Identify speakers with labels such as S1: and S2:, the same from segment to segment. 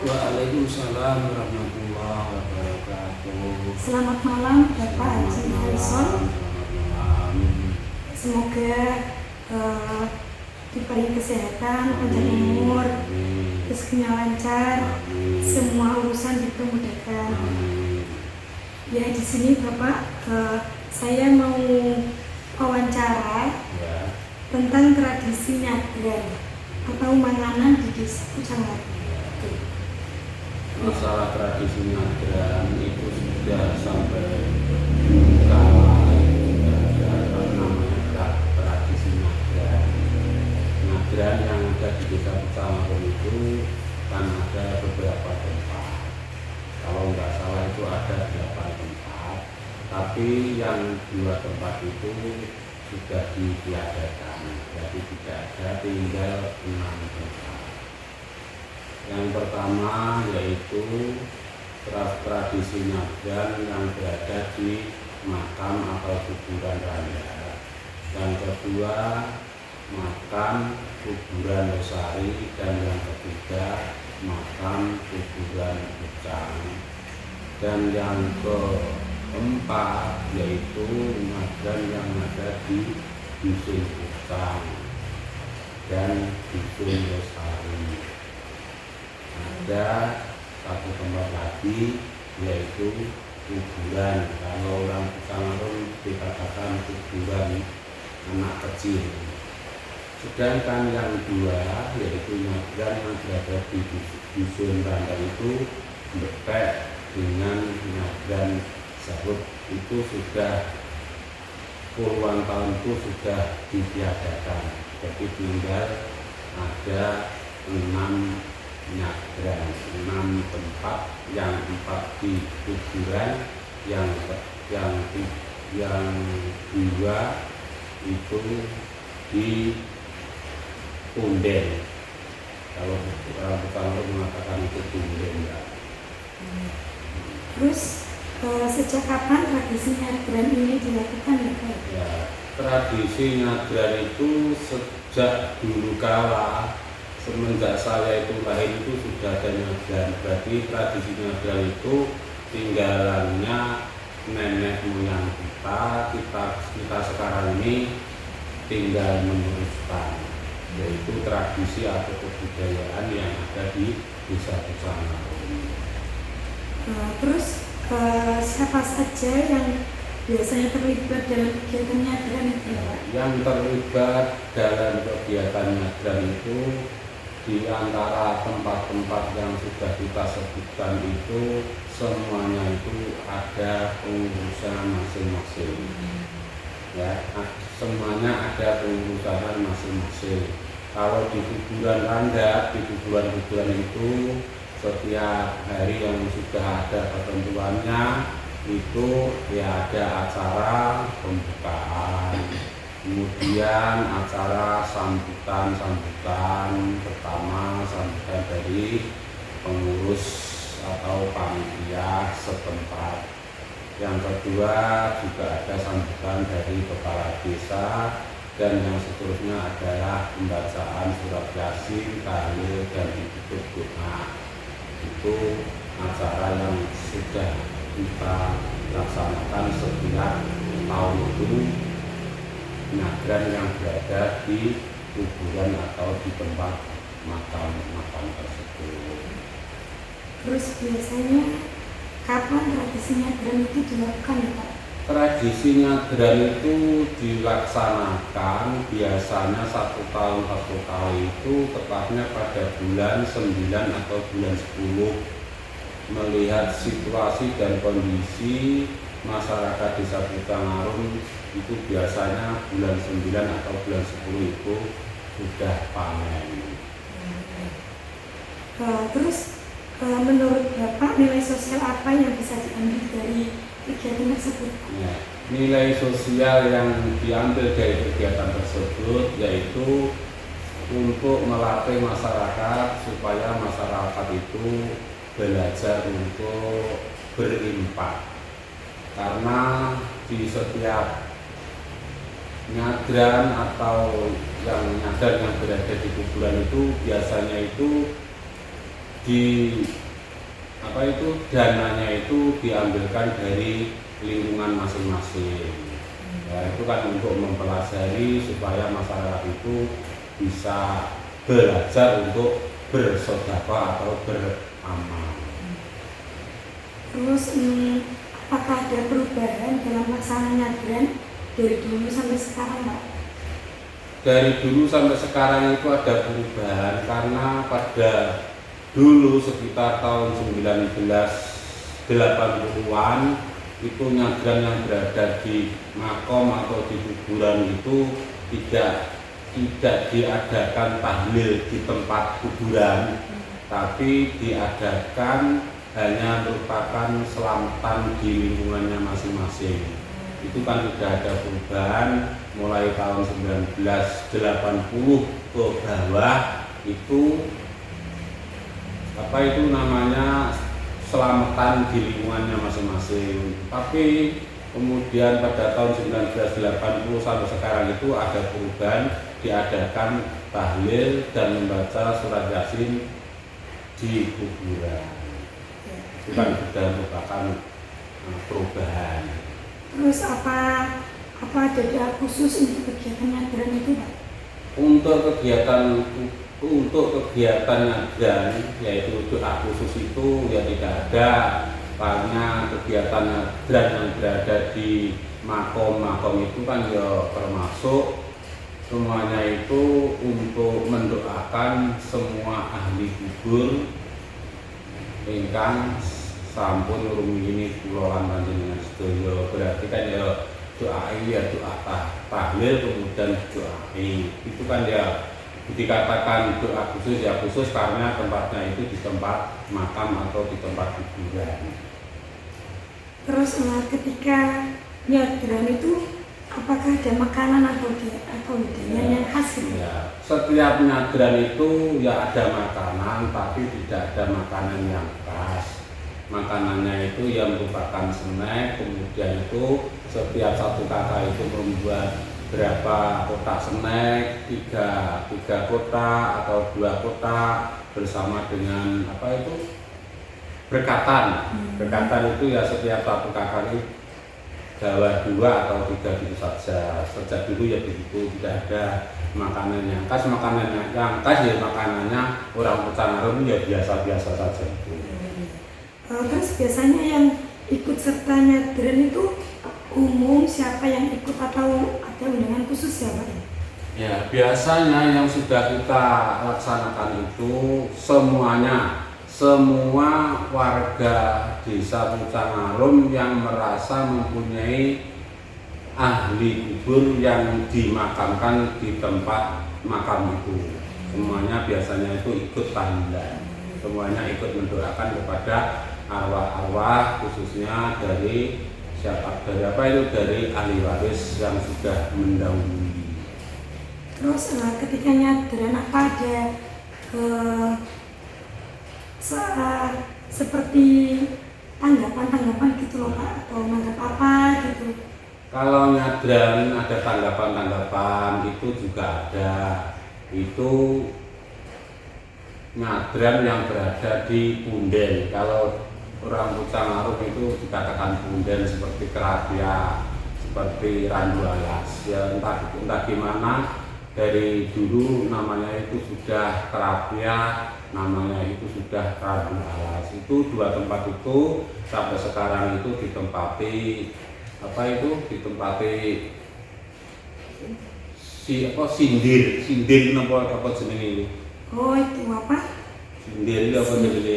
S1: Waalaikumsalam warahmatullahi wabarakatuh.
S2: Selamat malam Bapak Haji Faisal.
S1: Selamat malam.
S2: Semoga diberi kesehatan, panjang umur, rezekinya lancar, semua urusan dipermudahkan. Ya, di sini Bapak, saya mau wawancara tentang tradisi nyadran atau manganan di desa Pujangan.
S1: Masalah tradisi nyadran itu sudah sampai kala sudah ada namanya tradisi nyadran. Nyadran yang ada di desa Pujangan itu kan ada beberapa tempat. Kalau nggak salah itu ada 8 tempat, tapi yang 2 tempat itu sudah ditiadakan, jadi tidak ada, tinggal 6 tempat. Yang pertama yaitu tradisi nyadran yang berada di makam atau kuburan raya. Yang kedua makam kuburan losari, dan yang ketiga makam kuburan Pucang. Dan yang keempat yaitu nyadran yang ada di dusun Pucang dan dusun losari. Ada satu tempat lagi yaitu kuburan, kalau orang Pujangan dikatakan kuburan anak kecil. Sedangkan yang 2 yaitu nyadran yang berada di dusun Randa itu berbeda dengan nyadran Sahut, itu sudah puluhan tahun itu sudah ditiadakan, jadi tinggal ada 6 nyadran, 6 tempat, yang 4 di kuburan, yang 2 itu di punden. Kalau orang Betawi mengatakan itu punden ya.
S2: Terus sejak kapan tradisi nyadran ini dilakukan ya Pak?
S1: Ya, tradisi nyadran itu sejak dulu kala, semenjak saya itu lahir itu sudah ada nyadran. Berarti tradisi nyadran itu tinggalannya nenek moyang kita sekarang ini tinggal meneruskan, yaitu tradisi atau kebudayaan yang ada di desa Pujangan.
S2: Terus siapa saja yang biasanya terlibat dalam kegiatan nyadran itu ya Pak?
S1: Yang terlibat dalam kegiatan nyadran itu di antara tempat-tempat yang sudah kita sebutkan itu semuanya itu ada pengurusan masing-masing. Ya, semuanya ada pengurusan masing-masing. Kalau di kuburan Randa, di kuburan-kuburan itu setiap hari yang sudah ada ketentuannya itu ya ada acara pembukaan, kemudian acara sambutan pertama, sambutan dari pengurus atau panitia setempat. Yang kedua juga ada sambutan dari kepala desa, dan yang seterusnya adalah pembacaan surat Yasin, tahlil, dan ditutup doa. Itu acara yang sudah kita laksanakan setiap tahun itu, nyadran yang berada di kuburan atau di tempat makam tersebut.
S2: Terus biasanya kapan tradisi nyadran itu dilakukan ya Pak?
S1: Tradisi nyadran itu dilaksanakan biasanya 1 tahun 1 kali, itu tepatnya pada bulan 9 atau bulan 10, melihat situasi dan kondisi masyarakat desa Pujangan itu biasanya bulan 9 atau bulan 10 itu sudah panen.
S2: Terus menurut Bapak nilai sosial apa yang bisa diambil dari kegiatan tersebut?
S1: Ya, nilai sosial yang diambil dari kegiatan tersebut yaitu untuk melatih masyarakat supaya masyarakat itu belajar untuk berinfak, karena di setiap nyadran atau yang nyadran yang berada di kuburan itu biasanya itu di dananya itu diambilkan dari lingkungan masing-masing. Ya, itu kan untuk mempelajari supaya masyarakat itu bisa belajar untuk bersedekah atau beramal.
S2: Terus apakah ada perubahan dalam pelaksanaan nyadran dari dulu sampai sekarang, Pak?
S1: Dari dulu sampai sekarang itu ada perubahan karena pada dulu sekitar tahun 1980-an itu nyadran yang berada di makom atau di kuburan itu tidak diadakan tahlil di tempat kuburan, tapi diadakan hanya merupakan selamatan di lingkungannya masing-masing. Itu kan sudah ada perubahan mulai tahun 1980 ke bawah itu namanya selamatan di lingkungannya masing-masing. Tapi kemudian pada tahun 1980 sampai sekarang itu ada perubahan, diadakan tahlil dan membaca surat Yasin di kuburan. Itu kan sudah merupakan perubahan.
S2: Terus apa ada doa khusus untuk kegiatan nyadran itu, Pak?
S1: Untuk kegiatan nyadran, yaitu doa khusus itu ya tidak ada, karena kegiatan nyadran yang berada di makom itu kan ya termasuk semuanya itu untuk mendoakan semua ahli kubur ingkang sampun rumiyin kula lan panjenengan sedaya. Berarti kan ya doa tahlil kemudian doa itu kan ya dikatakan doa khusus ya khusus karena tempatnya itu di tempat makam atau di tempat kuburan.
S2: Terus ketika nyadran itu apakah ada makanan atau hidangan yang khas?
S1: Ya, setiap nyadran itu ya ada makanan, tapi tidak ada makanan yang khas. Makanannya itu yang merupakan snack, kemudian itu setiap satu kakak itu membuat berapa kotak snack, tiga kotak atau 2 kotak bersama dengan berkatan. Berkatan itu ya setiap satu kakak itu bawa 2 atau 3 gitu saja. Sejak dulu ya begitu, tidak ada makanan yang khas. Makanannya yang khas ya makanannya orang Pucang ya biasa-biasa saja itu.
S2: Terus biasanya yang ikut serta nyadran itu umum, siapa yang ikut atau ada undangan khusus ya, Pak?
S1: Ya, biasanya yang sudah kita laksanakan itu semua warga desa Pucang yang merasa mempunyai ahli kubur yang dimakamkan di tempat makam itu. Semuanya biasanya itu ikut tahlilan. Semuanya ikut mendoakan kepada arwah-arwah, khususnya dari ahli waris yang sudah mendahului.
S2: Terus ketika nyadran apa ada seperti tanggapan gitu loh, Pak, atau menganggap apa gitu?
S1: Kalau nyadran ada tanggapan itu juga ada. Itu nyadran yang berada di punden. Kalau orang Pucang itu dikatakan punden seperti kerapia, seperti randu alas. Ya entah gimana, dari dulu namanya itu sudah kerapia, namanya itu sudah randu alas. Itu 2 tempat itu sampai sekarang itu ditempati sindir apa jenenge ini?
S2: Oh, itu apa?
S1: Sindir itu apa jenenge?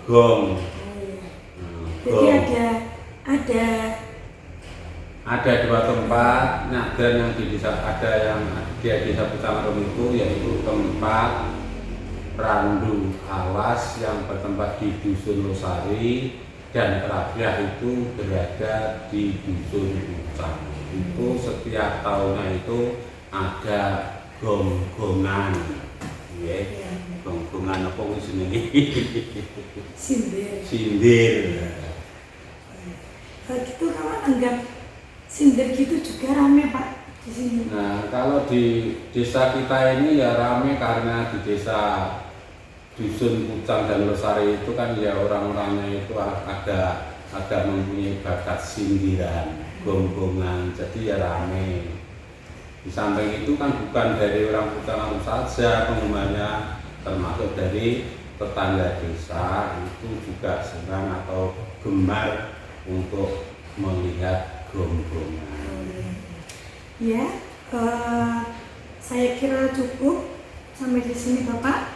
S2: Gong. Jadi
S1: ada 2 tempat nyadran yang di desa, ada yang di desa Pucang itu, yaitu tempat randu alas yang bertempat di Dusun Losari, dan kerapia itu berada di Dusun Pucang. Itu setiap tahunnya itu ada gonggongan, gonggongan apa jenenge? Sindir.
S2: Gitu kalau anggap sindir gitu juga rame, Pak, di sini.
S1: Nah, kalau di desa kita ini ya rame karena di desa dusun Pucang dan Losari itu kan ya orang-orangnya itu ada mempunyai bakat sindiran, gonggongan, jadi ya rame. Di samping itu kan bukan dari orang Pucang saja penggemarnya, termasuk dari tetangga desa itu juga senang atau gemar untuk melihat gonggongan.
S2: Ya, saya kira cukup sampai di sini Bapak.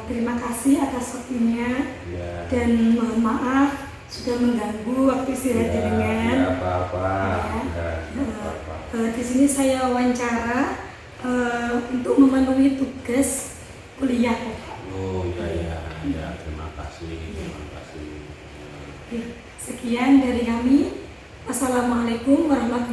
S2: Terima kasih atas waktunya
S1: Ya.
S2: dan mohon maaf sudah mengganggu waktu istirahat jenengan.
S1: Ya, apa-apa.
S2: Ya.
S1: Ya, apa-apa.
S2: Di sini saya wawancara untuk memenuhi tugas kuliah Bapak.
S1: Oh ya, terima kasih.
S2: Ya, sekian dari kami. Assalamualaikum warahmatullahi wabarakatuh.